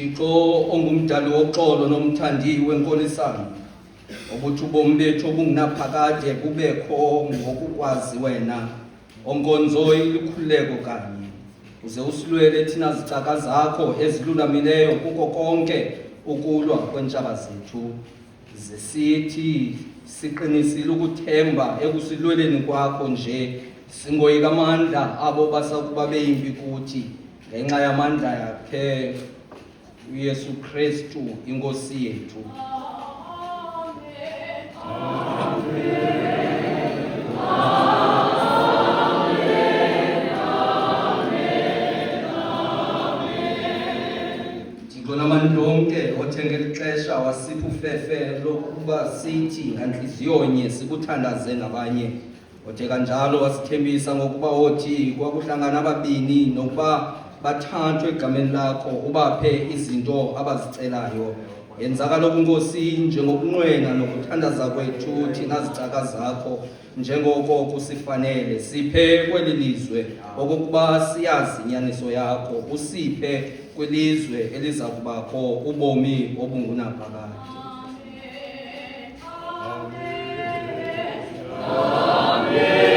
Ixo ongumdali woxolo nomthandi wenkolisana ukuthi ubomi bethu obungunaphakade kubekho ngokukwazi wena onkonzo ilikhuleko kanye uze usilwele thina zicaka zakho ezilulamileyo kuko konke ukulwa kwentshaba zethu zesithi siqinisile ukuthemba ekusilweleni kwakho nje singoyika amandla abo basakuba beyimbi kuthi ngenxa yamandla yakhe uYesu Kristu inkosi yethu. Thixo namandla onke othe ngeli xesha wasipha ufefe lokuba sithi ngantliziyonye sikuthandaze nabanye othe kanjalo wasithembisa ngokuba othi kwakuhlangana ababini nokuba bathathwe egameni lakho ubaphe izinto abazicelayo. Yenza kaloku Nkosi njengokunqwena nokuthandaza kwethu thina zicaka zakho njengoko kusifanele. Siphe kweli lizwe okokuba siyazi inyaniso yakho, usiphe kwilizwe eliza kubakho ubomi obungunaphakade. Amen.